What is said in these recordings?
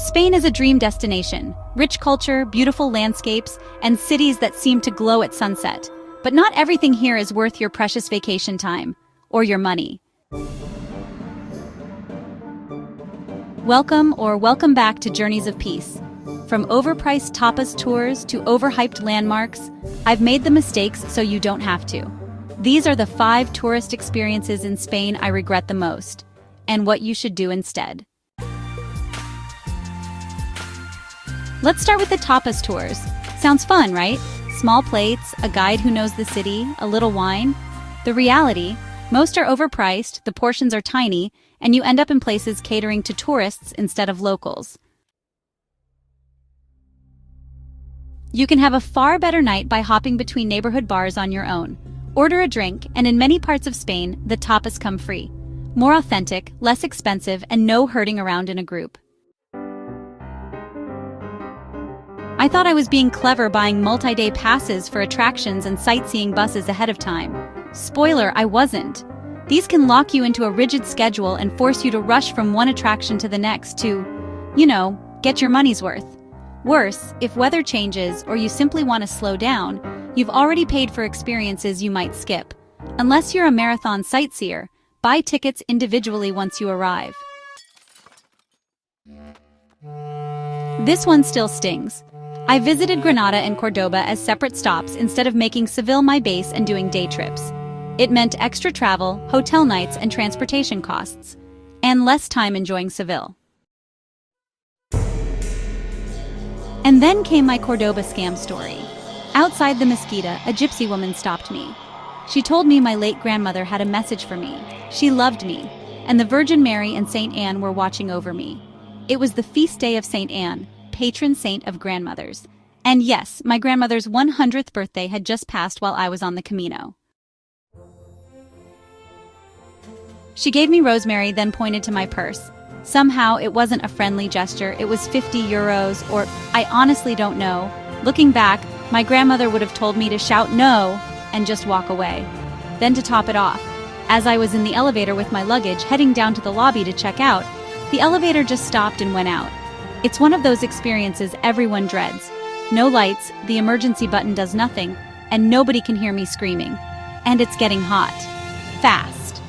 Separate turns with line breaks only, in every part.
Spain is a dream destination, rich culture, beautiful landscapes, and cities that seem to glow at sunset. But not everything here is worth your precious vacation time, or your money. Welcome back to Journeys of Peace. From overpriced tapas tours to overhyped landmarks, I've made the mistakes so you don't have to. These are the 5 tourist experiences in Spain I regret the most, and what you should do instead. Let's start with the tapas tours. Sounds fun, right? Small plates, a guide who knows the city, a little wine. The reality, most are overpriced, the portions are tiny, and you end up in places catering to tourists instead of locals. You can have a far better night by hopping between neighborhood bars on your own. Order a drink, and in many parts of Spain, the tapas come free. More authentic, less expensive, and no herding around in a group. I thought I was being clever buying multi-day passes for attractions and sightseeing buses ahead of time. Spoiler, I wasn't. These can lock you into a rigid schedule and force you to rush from one attraction to the next to, get your money's worth. Worse, if weather changes or you simply want to slow down, you've already paid for experiences you might skip. Unless you're a marathon sightseer, buy tickets individually once you arrive. This one still stings. I visited Granada and Cordoba as separate stops instead of making Seville my base and doing day trips. It meant extra travel, hotel nights, and transportation costs, and less time enjoying Seville. And then came my Cordoba scam story. Outside the Mesquita, a gypsy woman stopped me. She told me my late grandmother had a message for me. She loved me, and the Virgin Mary and Saint Anne were watching over me. It was the feast day of Saint Anne, patron saint of grandmothers. And yes, my grandmother's 100th birthday had just passed while I was on the Camino. She gave me rosemary, then pointed to my purse. Somehow, it wasn't a friendly gesture, it was 50 euros, or I honestly don't know. Looking back, my grandmother would have told me to shout no and just walk away. Then to top it off, as I was in the elevator with my luggage heading down to the lobby to check out, the elevator just stopped and went out. It's one of those experiences everyone dreads. No lights, the emergency button does nothing, and nobody can hear me screaming. And it's getting hot. Fast.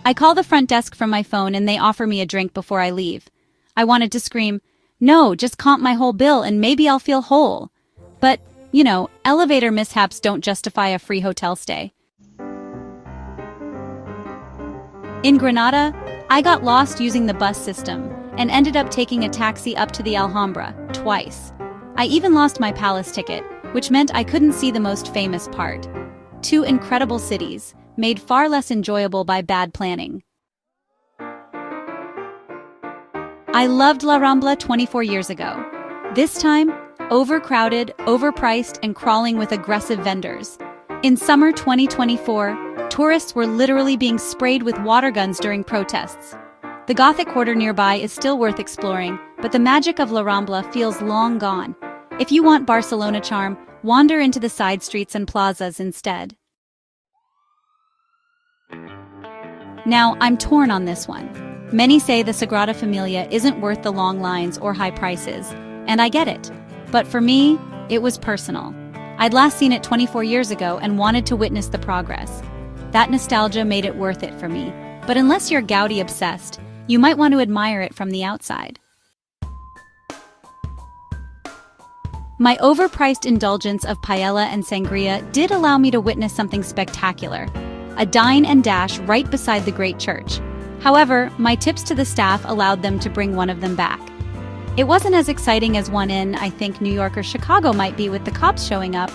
I call the front desk from my phone and they offer me a drink before I leave. I wanted to scream, "No, just comp my whole bill and maybe I'll feel whole." But, elevator mishaps don't justify a free hotel stay. In Granada, I got lost using the bus system and ended up taking a taxi up to the Alhambra, twice. I even lost my palace ticket, which meant I couldn't see the most famous part. 2 incredible cities, made far less enjoyable by bad planning. I loved La Rambla 24 years ago. This time, overcrowded, overpriced, and crawling with aggressive vendors. In summer 2024, tourists were literally being sprayed with water guns during protests. The Gothic quarter nearby is still worth exploring, but the magic of La Rambla feels long gone. If you want Barcelona charm, wander into the side streets and plazas instead. Now, I'm torn on this one. Many say the Sagrada Familia isn't worth the long lines or high prices, and I get it. But for me, it was personal. I'd last seen it 24 years ago and wanted to witness the progress. That nostalgia made it worth it for me. But unless you're Gaudi obsessed, you might want to admire it from the outside. My overpriced indulgence of paella and sangria did allow me to witness something spectacular. A dine and dash right beside the great church. However, my tips to the staff allowed them to bring one of them back. It wasn't as exciting as one in, I think, New York or Chicago might be with the cops showing up.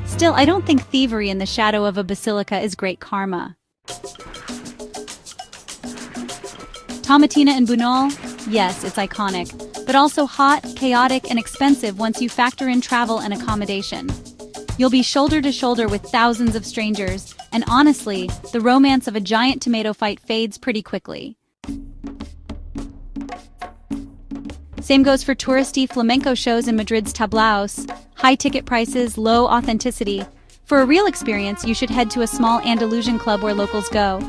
Still, I don't think thievery in the shadow of a basilica is great karma. Tomatina and Bunol? Yes, it's iconic, but also hot, chaotic, and expensive once you factor in travel and accommodation. You'll be shoulder to shoulder with thousands of strangers, and honestly, the romance of a giant tomato fight fades pretty quickly. Same goes for touristy flamenco shows in Madrid's tablaos. High ticket prices, low authenticity. For a real experience, you should head to a small Andalusian club where locals go.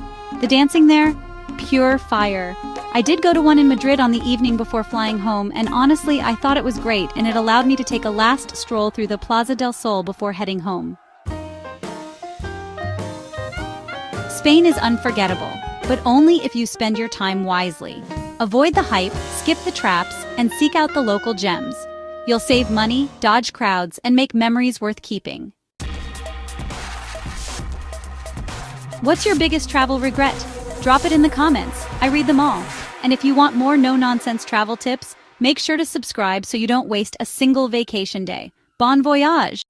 The dancing there? Pure fire. I did go to one in Madrid on the evening before flying home, and honestly, I thought it was great, and it allowed me to take a last stroll through the Plaza del Sol before heading home. Spain is unforgettable, but only if you spend your time wisely. Avoid the hype, skip the traps, and seek out the local gems. You'll save money, dodge crowds, and make memories worth keeping. What's your biggest travel regret? Drop it in the comments. I read them all. And if you want more no-nonsense travel tips, make sure to subscribe so you don't waste a single vacation day. Bon voyage!